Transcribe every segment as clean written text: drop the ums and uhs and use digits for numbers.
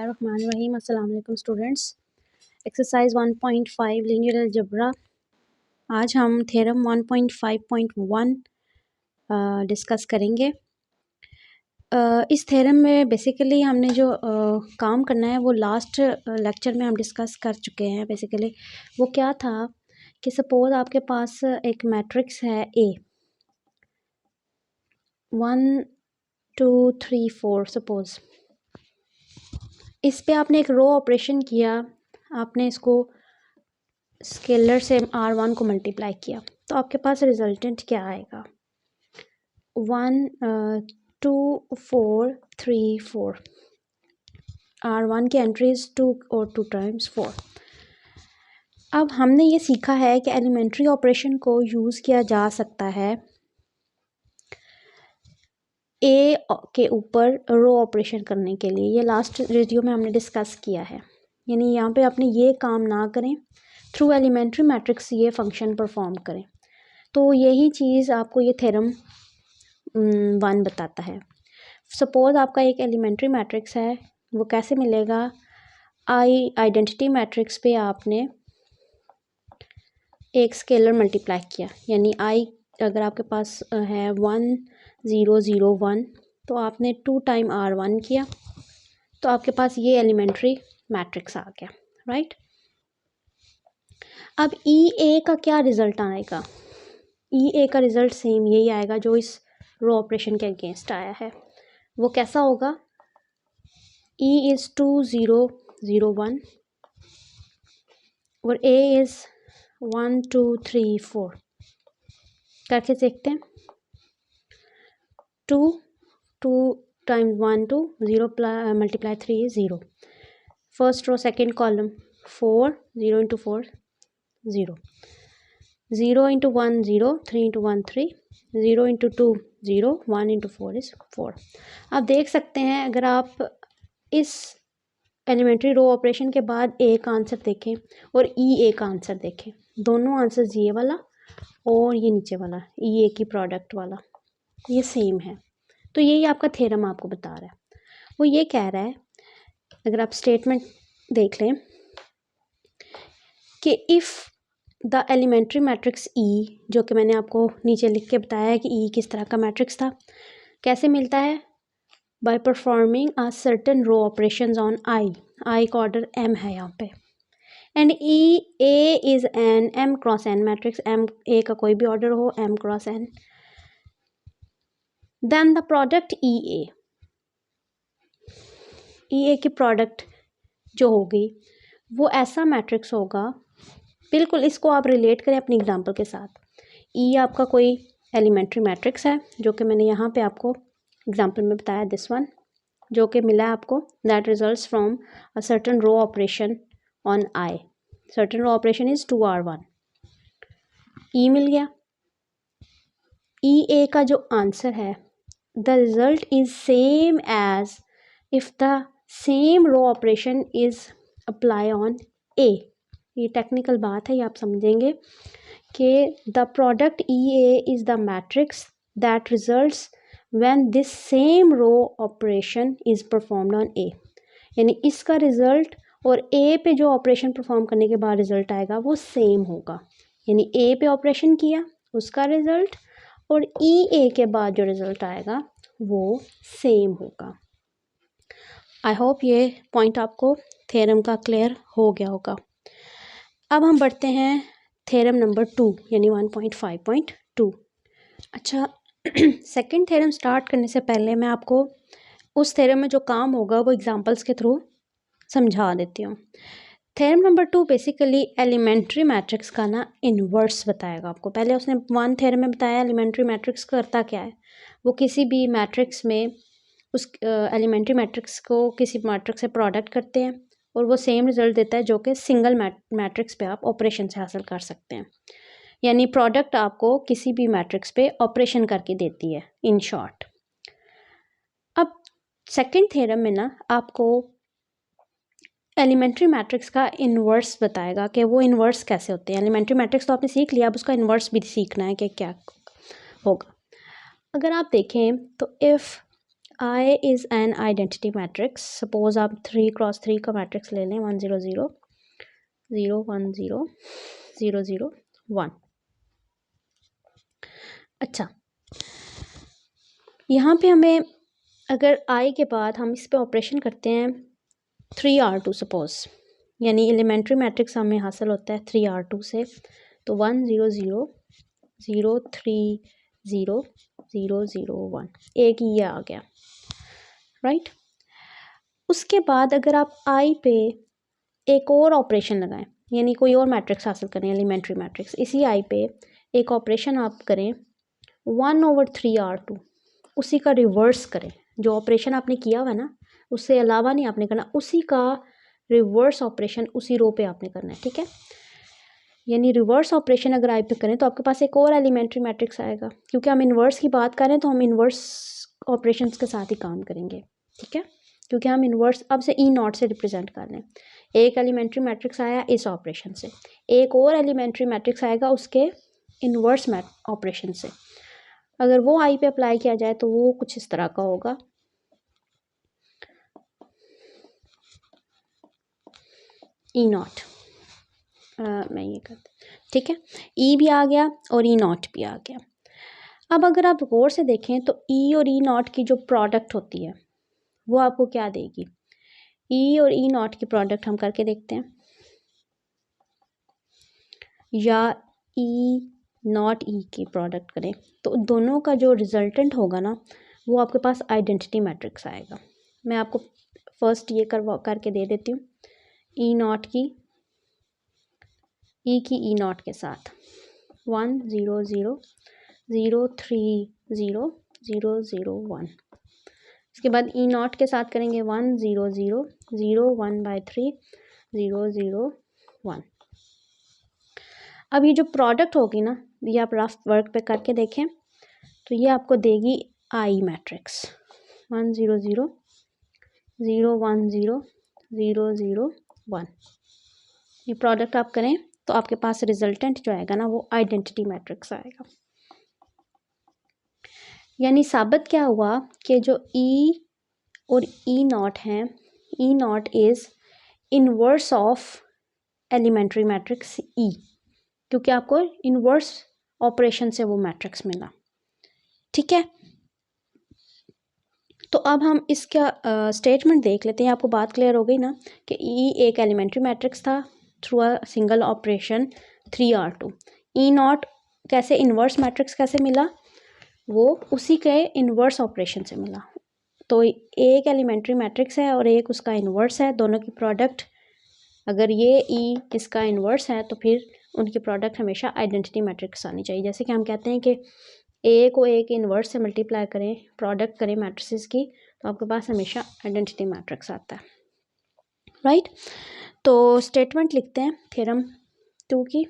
बिस्मिल्लाहिर्रहमानिर्रहीम। अस्सलाम वालेकुम स्टूडेंट्स। Exercise 1.5 linear algebra. आज हम थ्योरम 1.5.1 डिस्कस करेंगे। इस थ्योरम में बेसिकली हमने जो काम करना है वो लास्ट लेक्चर में हम डिस्कस कर चुके हैं। बेसिकली वो क्या था कि सपोज आपके पास एक मैट्रिक्स है ए 1 2 3 4 सपोज। इस पे आपने एक रो ऑपरेशन किया, आपने इसको स्केलर से R1 को मल्टीप्लाई किया, तो आपके पास रिजल्टेंट क्या आएगा? 1 2 4 3 4। R1 की एंट्रीज 2 और 2 टाइम्स 4। अब हमने ये सीखा है कि एलिमेंट्री ऑपरेशन को यूज़ किया जा सकता है ए के ऊपर रो ऑपरेशन करने के लिए। ये लास्ट वीडियो में हमने डिस्कस किया है। यानी यहाँ पे आपने ये काम ना करें, थ्रू एलिमेंट्री मैट्रिक्स ये फंक्शन परफॉर्म करें। तो यही चीज़ आपको ये थ्योरम 1 बताता है। सपोज आपका एक एलिमेंट्री मैट्रिक्स है, वो कैसे मिलेगा? आइडेंटिटी मैट्रिक्स पे आपने एक स्केलर मल्टीप्लाई किया, यानी आई अगर आपके पास है 1 0 0 1, तो आपने 2 टाइम R1 किया, तो आपके पास ये एलिमेंट्री मैट्रिक्स आ गया, राइट। अब ई ए का क्या रिज़ल्ट आएगा? ई ए का रिज़ल्ट सेम यही आएगा जो इस रो ऑपरेशन के अगेंस्ट आया है। वो कैसा होगा? ई इज़ 2 0 0 1 और ए इज़ 1 2 3 4। करके देखते हैं। 2 2 times 1 2 0 multiply 3 is 0। First row second column 4 0 into 4 0 0 into 1 0 3 into 1 3 0 into 2 0 1 into 4 is 4। आप देख सकते हैं, अगर आप इस एलिमेंट्री रो ऑपरेशन के बाद ए का आंसर देखें और ई ए का आंसर देखें, दोनों आंसर्स ये वाला और ये नीचे वाला ई ए की प्रोडक्ट वाला ये सेम है। तो यही आपका थ्योरम आपको बता रहा है। वो ये कह रहा है, अगर आप स्टेटमेंट देख लें कि इफ़ द एलिमेंट्री मैट्रिक्स ई, जो कि मैंने आपको नीचे लिख के बताया है कि ई किस तरह का मैट्रिक्स था, कैसे मिलता है? By performing a certain row operations on I का ऑर्डर एम है यहाँ पे, and E A is an M cross N matrix, M A का कोई भी ऑर्डर हो M cross N, then the product E A की प्रोडक्ट जो होगी वो ऐसा मैट्रिक्स होगा, बिल्कुल इसको आप रिलेट करें अपनी एग्जांपल के साथ। ई आपका कोई एलिमेंट्री मैट्रिक्स है, जो कि मैंने यहाँ पे आपको एग्जांपल में बताया, दिस वन, जो कि मिला है आपको, that results from a certain row operation on I. Certain row operation is 2R1। E मिल गया। ई ए का जो आंसर है, the result is same as if the same row operation is apply on A. ये technical बात है, ये आप समझेंगे कि the product E A is the matrix that results when this same row operation is performed on A. यानी इसका result और ए पे जो ऑपरेशन परफॉर्म करने के बाद रिजल्ट आएगा वो सेम होगा। यानी ए पे ऑपरेशन किया उसका रिजल्ट और ई ए के बाद जो रिजल्ट आएगा वो सेम होगा। आई होप ये पॉइंट आपको थ्योरम का क्लियर हो गया होगा। अब हम बढ़ते हैं थ्योरम नंबर 2 यानी 1.5.2। अच्छा, सेकंड थ्योरम स्टार्ट करने से पहले मैं आपको उस थ्योरम में जो काम होगा वो एग्जांपल्स के थ्रू समझा देती हूँ। Theorem number 2 basically elementary matrix का ना इन्वर्स बताएगा आपको। पहले उसने 1 थ्योरम में बताया एलिमेंट्री मैट्रिक्स करता क्या है। वो किसी भी मैट्रिक्स में उस एलिमेंट्री मैट्रिक्स को किसी मैट्रिक्स से प्रोडक्ट करते हैं और वो सेम रिजल्ट देता है जो कि सिंगल मैट्रिक्स पे आप ऑपरेशन से हासिल कर सकते हैं। यानी प्रोडक्ट आपको किसी भी मैट्रिक्स पे ऑपरेशन करके देती है, इन शॉर्ट। अब सेकंड थ्योरम में ना आपको एलिमेंट्री मैट्रिक्स का इन्वर्स बताएगा कि वो इन्वर्स कैसे होते हैं। एलिमेंट्री मैट्रिक्स तो आपने सीख लिया, अब उसका इन्वर्स भी सीखना है कि क्या होगा। अगर आप देखें तो if I is an identity matrix. Suppose आप 3x3 का मैट्रिक्स ले लें, 1 0 0 0 1 0 0 0 1। अच्छा, यहाँ पे हमें अगर आई के बाद हम इस पे ऑपरेशन करते हैं 3R2 सपोज, यानी एलिमेंट्री मैट्रिक्स हमें हासिल होता है 3R2 से, तो 1 0 0 0 3 0 0 0 1, एक ये आ गया, राइट। उसके बाद अगर आप आई पे एक और ऑपरेशन लगाएं, यानी कोई और मैट्रिक्स हासिल करें, एलिमेंट्री मैट्रिक्स, इसी आई पे एक ऑपरेशन आप करें 1/3R2, उसी का रिवर्स करें, जो ऑपरेशन आपने किया हुआ है ना उससे अलावा नहीं आपने करना, उसी का रिवर्स ऑपरेशन उसी रो पे आपने करना है, ठीक है। यानी रिवर्स ऑपरेशन अगर आई पे करें तो आपके पास एक और एलिमेंट्री मैट्रिक्स आएगा, क्योंकि हम इन्वर्स की बात करें तो हम इन्वर्स ऑपरेशंस के साथ ही काम करेंगे, ठीक है, क्योंकि हम इन्वर्स अब से ई नॉट से रिप्रेजेंट कर लें। एक एलिमेंट्री मैट्रिक्स आया इस ऑपरेशन से, एक और एलिमेंट्री मैट्रिक्स आएगा उसके इन्वर्स ऑपरेशन से। अगर वो आई पे अप्लाई किया जाए तो वो कुछ इस तरह का होगा, ई नॉट, मैं ये करती, ठीक है, ई भी आ गया और ई नॉट भी आ गया। अब अगर आप गौर से देखें तो ई और ई नॉट की जो प्रोडक्ट होती है वो आपको क्या देगी। ई और ई नॉट की प्रोडक्ट हम करके देखते हैं, या ई नॉट ई की प्रोडक्ट करें तो दोनों का जो रिजल्टेंट होगा ना वो आपके पास आइडेंटिटी मैट्रिक्स आएगा। मैं आपको फर्स्ट ये करके दे देती हूँ, ई नॉट की ई नॉट के साथ 1 0 0 0 3 0 0 0 1। इसके बाद ई नॉट के साथ करेंगे 1 0 0 0 1/3 0 0 1। अब ये जो प्रोडक्ट होगी ना, ये आप रफ वर्क पे करके देखें तो ये आपको देगी आई मैट्रिक्स 1 0 0 0 1 0 0 0 1। ये प्रोडक्ट आप करें तो आपके पास रिजल्टेंट जो आएगा ना वो आइडेंटिटी मैट्रिक्स आएगा। यानी साबित क्या हुआ कि जो ई और ई नॉट हैं, E naught is inverse of elementary matrix E, क्योंकि आपको इनवर्स ऑपरेशन से वो मैट्रिक्स मिला, ठीक है। तो अब हम इसका स्टेटमेंट देख लेते हैं, आपको बात क्लियर हो गई ना कि ई एक एलिमेंट्री मैट्रिक्स था through a single operation 3R2। E not कैसे इन्वर्स मैट्रिक्स कैसे मिला, वो उसी के इन्वर्स ऑपरेशन से मिला। तो एक एलिमेंट्री मैट्रिक्स है और एक उसका इन्वर्स है, दोनों की प्रोडक्ट अगर ये ई इसका इन्वर्स है तो फिर उनकी प्रोडक्ट हमेशा आइडेंटिटी मैट्रिक्स आनी चाहिए। जैसे कि हम कहते हैं कि ए को एक इन्वर्स से मल्टीप्लाई करें, प्रोडक्ट करें मैट्रिसेस की, तो आपके पास हमेशा आइडेंटिटी मैट्रिक्स आता है, राइट। तो स्टेटमेंट लिखते हैं थ्योरम 2 की।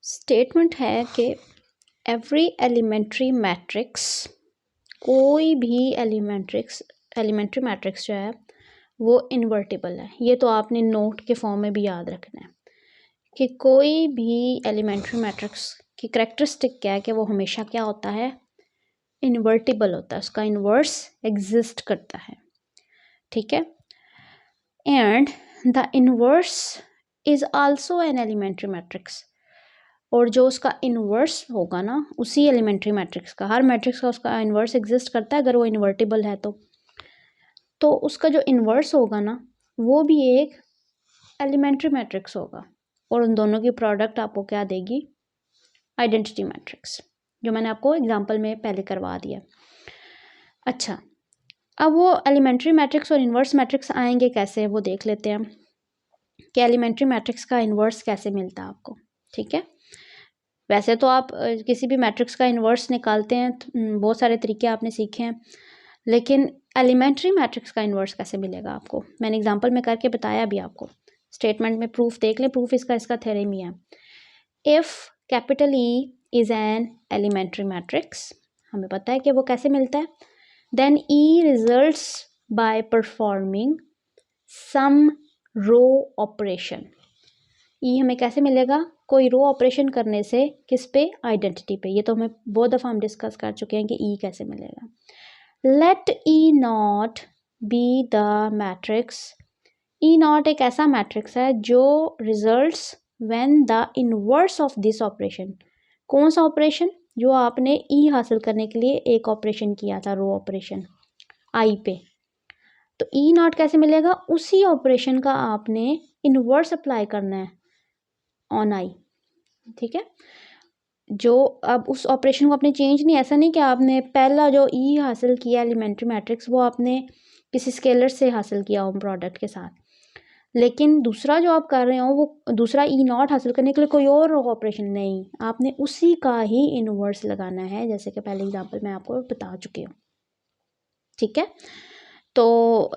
स्टेटमेंट है कि एवरी एलिमेंट्री मैट्रिक्स, कोई भी एलिमेंट्री मैट्रिक्स जो है वो इन्वर्टिबल है। ये तो आपने नोट के फॉर्म में भी याद रखना है कि कोई भी एलिमेंट्री मैट्रिक्स की करेक्टरिस्टिक क्या है कि वो हमेशा क्या होता है, इन्वर्टिबल होता है, उसका इन्वर्स एग्जिस्ट करता है, ठीक है। And the inverse is also an elementary matrix, और जो उसका इन्वर्स होगा ना उसी एलिमेंट्री मैट्रिक्स का, हर मैट्रिक्स का उसका इन्वर्स एग्जिस्ट करता है अगर वो इन्वर्टिबल है तो उसका जो इन्वर्स होगा ना वो भी एक एलिमेंट्री मैट्रिक्स होगा, और उन दोनों की प्रोडक्ट आपको क्या देगी, आइडेंटिटी मैट्रिक्स, जो मैंने आपको एग्जांपल में पहले करवा दिया। अच्छा, अब वो एलिमेंट्री मैट्रिक्स और इन्वर्स मैट्रिक्स आएंगे कैसे, वो देख लेते हैं कि एलिमेंट्री मैट्रिक्स का इन्वर्स कैसे मिलता है आपको, ठीक है। वैसे तो आप किसी भी मैट्रिक्स का इन्वर्स निकालते हैं, बहुत सारे तरीके आपने सीखे हैं, लेकिन एलिमेंट्री मैट्रिक्स का इन्वर्स कैसे मिलेगा आपको, मैंने एग्जांपल में करके बताया भी आपको। स्टेटमेंट में प्रूफ देख लें, प्रूफ इसका थ्योरम ही है। If capital E is an elementary matrix, हमें पता है कि वो कैसे मिलता है, then E results by performing some row operation. E हमें कैसे मिलेगा, कोई रो ऑपरेशन करने से, किस पे, आइडेंटिटी पे। ये तो हमें बहुत दफ़ा हम डिस्कस कर चुके हैं कि ई कैसे मिलेगा। Let E naught be the matrix. E naught एक ऐसा मैट्रिक्स है जो results when the inverse of this operation. कौन सा ऑपरेशन? जो आपने ई हासिल करने के लिए एक ऑपरेशन किया था, रो ऑपरेशन आई पे। तो ई नॉट कैसे मिलेगा? उसी ऑपरेशन का आपने इनवर्स अप्लाई करना है ऑन आई, ठीक है। जो अब उस ऑपरेशन को आपने चेंज नहीं, ऐसा नहीं कि आपने पहला जो ई हासिल किया एलिमेंट्री मैट्रिक्स वो आपने किसी स्केलर से हासिल किया हो प्रोडक्ट के साथ, लेकिन दूसरा जो आप कर रहे हो वो दूसरा ई नॉट हासिल करने के लिए कोई और ऑपरेशन नहीं, आपने उसी का ही इनवर्स लगाना है, जैसे कि पहले एग्जांपल मैं आपको बता चुकी हूँ, ठीक है। तो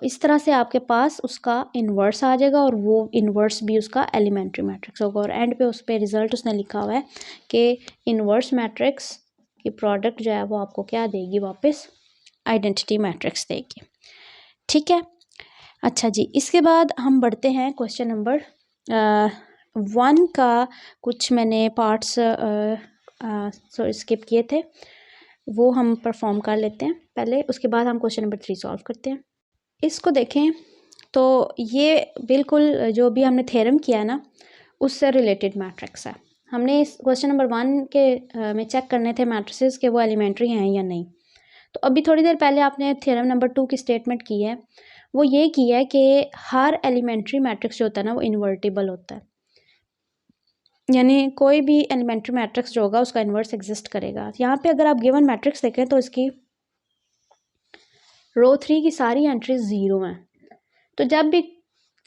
इस तरह से आपके पास उसका इन्वर्स आ जाएगा और वो इन्वर्स भी उसका एलिमेंट्री मैट्रिक्स होगा, और एंड पे उस पर रिजल्ट उसने लिखा हुआ है कि इन्वर्स मैट्रिक्स की प्रोडक्ट जो है वो आपको क्या देगी, वापस आइडेंटिटी मैट्रिक्स देगी, ठीक है। अच्छा जी, इसके बाद हम बढ़ते हैं क्वेश्चन नंबर 1 का कुछ मैंने पार्ट्स स्किप किए थे, वो हम परफॉर्म कर लेते हैं पहले, उसके बाद हम क्वेश्चन नंबर 3 सॉल्व करते हैं। इसको देखें तो ये बिल्कुल जो भी हमने थ्योरम किया है ना उससे रिलेटेड मैट्रिक्स है। हमने इस क्वेश्चन नंबर 1 के में चेक करने थे मैट्रिसेस के वो एलिमेंट्री हैं या नहीं। तो अभी थोड़ी देर पहले आपने थ्योरम नंबर 2 की स्टेटमेंट की है, वो ये की है कि हर एलिमेंट्री मैट्रिक्स जो होता है ना वो इन्वर्टिबल होता है, यानी कोई भी एलिमेंट्री मैट्रिक्स जो होगा उसका इन्वर्स एग्जिस्ट करेगा। यहाँ पे अगर आप गिवन मैट्रिक्स देखें तो इसकी रो 3 की सारी एंट्रीज 0 हैं, तो जब भी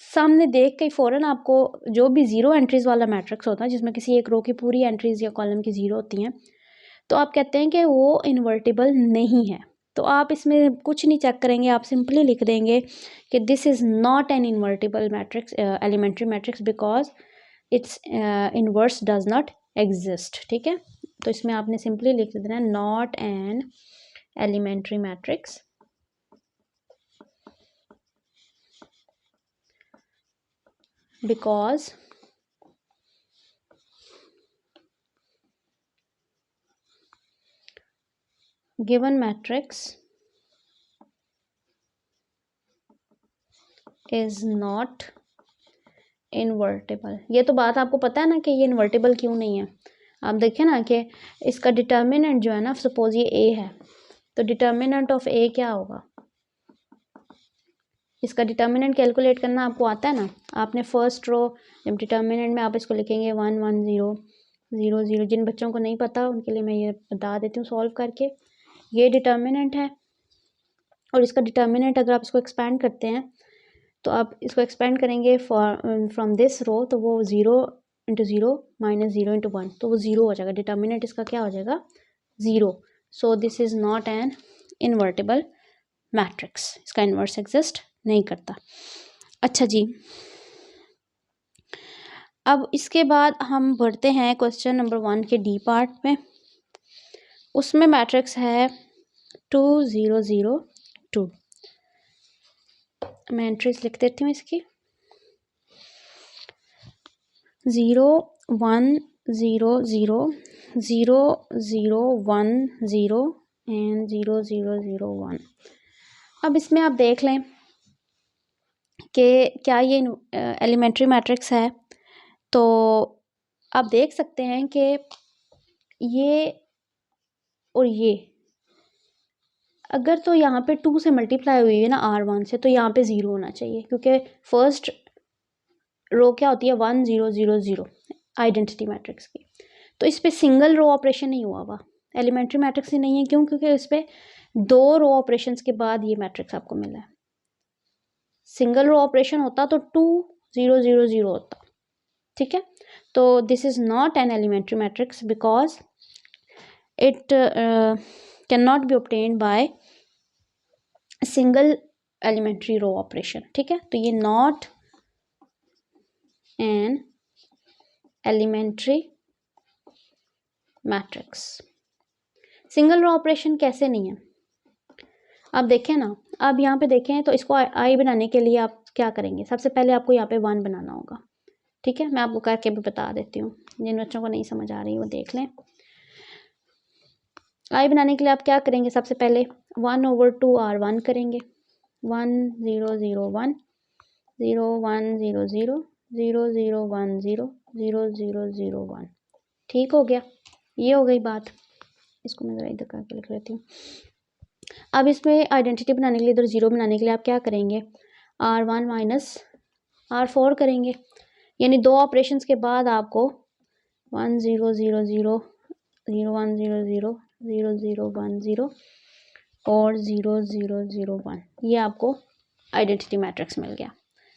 सामने देख के फ़ौरन आपको जो भी 0 एंट्रीज वाला मैट्रिक्स होता है जिसमें किसी एक रो की पूरी एंट्रीज या कॉलम की 0 होती हैं, तो आप कहते हैं कि वो इन्वर्टिबल नहीं है। तो आप इसमें कुछ नहीं चेक करेंगे, आप सिंपली लिख देंगे कि this is not an invertible matrix elementary matrix because its inverse does not exist, ठीक है। तो इसमें आपने सिंपली लिख देना है not an elementary matrix because given matrix is not invertible। ये तो बात आपको पता है ना कि ये इन्वर्टिबल क्यों नहीं है। आप देखें ना कि इसका डिटर्मिनेंट जो है ना, सपोज ये ए है, तो डिटर्मिनेंट ऑफ ए क्या होगा? इसका डिटर्मिनेंट कैलकुलेट करना आपको आता है ना। आपने फर्स्ट रो जब डिटर्मिनेंट में आप इसको लिखेंगे 1 1 0 0 0। जिन बच्चों को नहीं पता उनके लिए मैं ये बता देती हूँ सॉल्व करके। ये डिटर्मिनेंट है और इसका डिटर्मिनेंट अगर आप इसको एक्सपेंड करते हैं तो आप इसको एक्सपेंड करेंगे फ्रॉम दिस रो, तो वो 0 इंटू 0 माइनस 0 इंटू 1, तो वो 0 हो जाएगा। डिटर्मिनेंट इसका क्या हो जाएगा? 0। So this is not an invertible matrix, इसका इन्वर्स एग्जिस्ट नहीं करता। अच्छा जी, अब इसके बाद हम बढ़ते हैं क्वेश्चन नंबर 1 के डी पार्ट में। उसमें मैट्रिक्स है 2 0 0 2। मैं एंट्रीज लिख देती हूँ इसकी 0 1 0 0 0 0 1 0 एंड 0 0 0 1। अब इसमें आप देख लें कि क्या ये एलिमेंट्री मैट्रिक्स है। तो आप देख सकते हैं कि ये और ये अगर तो यहाँ पे 2 से मल्टीप्लाई हुई है ना R1 से, तो यहाँ पे 0 होना चाहिए, क्योंकि फर्स्ट रो क्या होती है 1 0 0 0 आइडेंटिटी मैट्रिक्स की। तो इस पर सिंगल रो ऑपरेशन नहीं हुआ हुआ, एलिमेंट्री मैट्रिक्स ही नहीं है। क्यों? क्योंकि इस पर 2 रो ऑपरेशंस के बाद ये मैट्रिक्स आपको मिला है। सिंगल रो ऑपरेशन होता तो 2 0 0 0 होता, ठीक है। तो this is not an elementary matrix because it can not be obtained by single elementary row operation, ठीक है। तो ये not an elementary matrix. Single row operation कैसे नहीं है? आप देखें ना, अब यहाँ पे देखें तो इसको आई बनाने के लिए आप क्या करेंगे? सबसे पहले आपको यहाँ पे 1 बनाना होगा, ठीक है। मैं आपको करके भी बता देती हूँ, जिन बच्चों को नहीं समझ आ रही वो देख लें। आई बनाने के लिए आप क्या करेंगे? सबसे पहले 1/2R1 करेंगे, 1 0 0 1 0 1 0 0 0 0 1 0 0 0 0 1। ठीक हो गया, ये हो गई बात। इसको मैं ज़रा इधर करके लिख लेती हूँ। अब इसमें आइडेंटिटी बनाने के लिए, इधर 0 बनाने के लिए आप क्या करेंगे, R1 माइनस R4 करेंगे, यानी 2 ऑपरेशंस के बाद आपको 1 0 0 0 0 1 0 0 0 0 1 0 और 0 0 0 1, ये आपको आइडेंटिटी मैट्रिक्स मिल गया।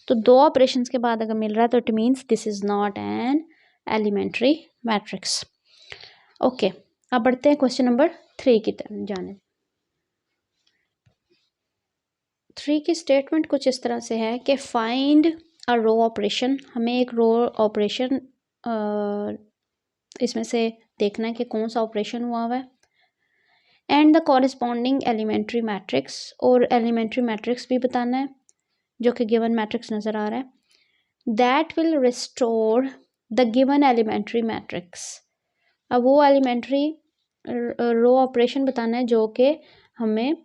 तो 2 ऑपरेशंस के बाद अगर मिल रहा है तो it means this is not an elementary matrix. Okay, अब बढ़ते हैं क्वेश्चन नंबर 3 की तरफ जाने। 3 की स्टेटमेंट कुछ इस तरह से है कि फाइंड अ रो ऑपरेशन, हमें एक रो ऑपरेशन इसमें से देखना है कि कौन सा ऑपरेशन हुआ है, and the corresponding elementary matrix, और एलिमेंट्री मैट्रिक्स भी बताना है जो कि गिवन मैट्रिक्स नज़र आ रहा है, that will restore the given elementary matrix. अब वो एलिमेंट्री रो ऑपरेशन बताना है जो कि हमें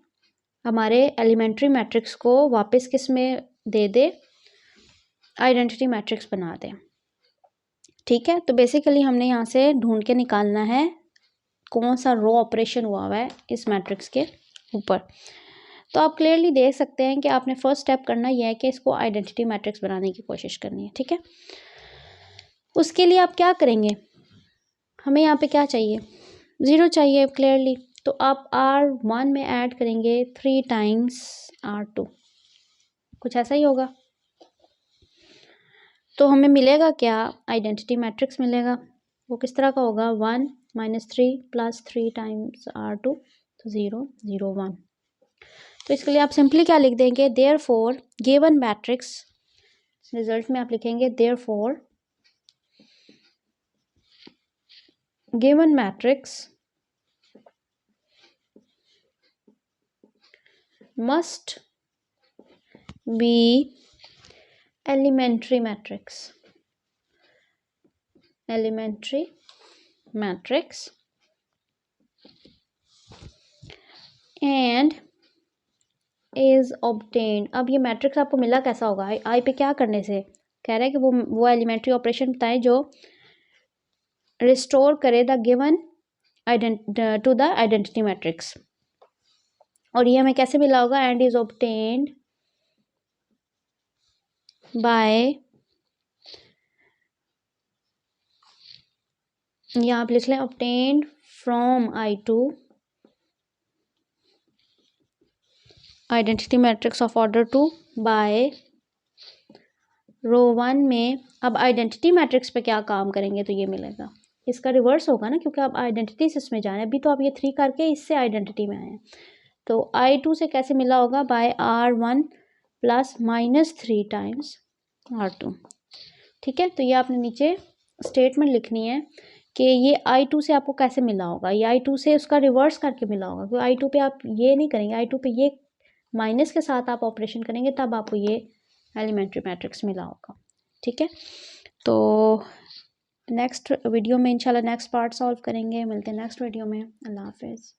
हमारे एलिमेंट्री मैट्रिक्स को वापस किस में दे दे, आइडेंटिटी मैट्रिक्स बना दे। ठीक है, तो बेसिकली हमने यहाँ से ढूंढ के निकालना है कौन सा रो ऑपरेशन हुआ है इस मैट्रिक्स के ऊपर। तो आप क्लियरली देख सकते हैं कि आपने फर्स्ट स्टेप करना यह है कि इसको आइडेंटिटी मैट्रिक्स बनाने की कोशिश करनी है। ठीक है, उसके लिए आप क्या करेंगे, हमें यहाँ पे क्या चाहिए, 0 चाहिए क्लियरली, तो आप R1 में ऐड करेंगे 3 टाइम्स R2, कुछ ऐसा ही होगा। तो हमें मिलेगा क्या, आइडेंटिटी मैट्रिक्स मिलेगा। वो किस तरह का होगा, 1 - 3 + 3 टाइम्स R2, तो 0 0 1। तो इसके लिए आप सिंपली क्या लिख देंगे, देयरफॉर गिवन मैट्रिक्स, रिजल्ट में आप लिखेंगे therefore given matrix must be elementary matrix, elementary matrix and is obtained। अब ये मैट्रिक्स आपको मिला कैसा होगा, आई पे क्या करने से, कह रहा है कि वो एलिमेंट्री ऑपरेशन बताएं जो रिस्टोर करे the given to the identity matrix, और ये हमें कैसे मिला होगा, एंड इज ऑब्टेन्ड बाय, यहाँ आप लिख लें obtained from I2 identity matrix of order 2 by row 1 में। अब आइडेंटिटी मैट्रिक्स पे क्या काम करेंगे तो ये मिलेगा, इसका रिवर्स होगा ना, क्योंकि आप आइडेंटिटी से इसमें जाना है, अभी तो आप ये 3 करके इससे आइडेंटिटी में आए हैं। तो I2 से कैसे मिला होगा, बाय R1 + -3 टाइम्स R2। ठीक है, तो ये आपने नीचे स्टेटमेंट लिखनी है कि ये I2 से आपको कैसे मिला होगा, ये I2 से उसका रिवर्स करके मिला होगा, क्योंकि I2 पे आप ये नहीं करेंगे, I2 पे ये माइनस के साथ आप ऑपरेशन करेंगे तब आपको ये एलिमेंट्री मैट्रिक्स मिला होगा। ठीक है, तो नेक्स्ट वीडियो में इंशाल्लाह नेक्स्ट पार्ट सॉल्व करेंगे, मिलते हैं नेक्स्ट वीडियो में। अल्लाह हाफिज़।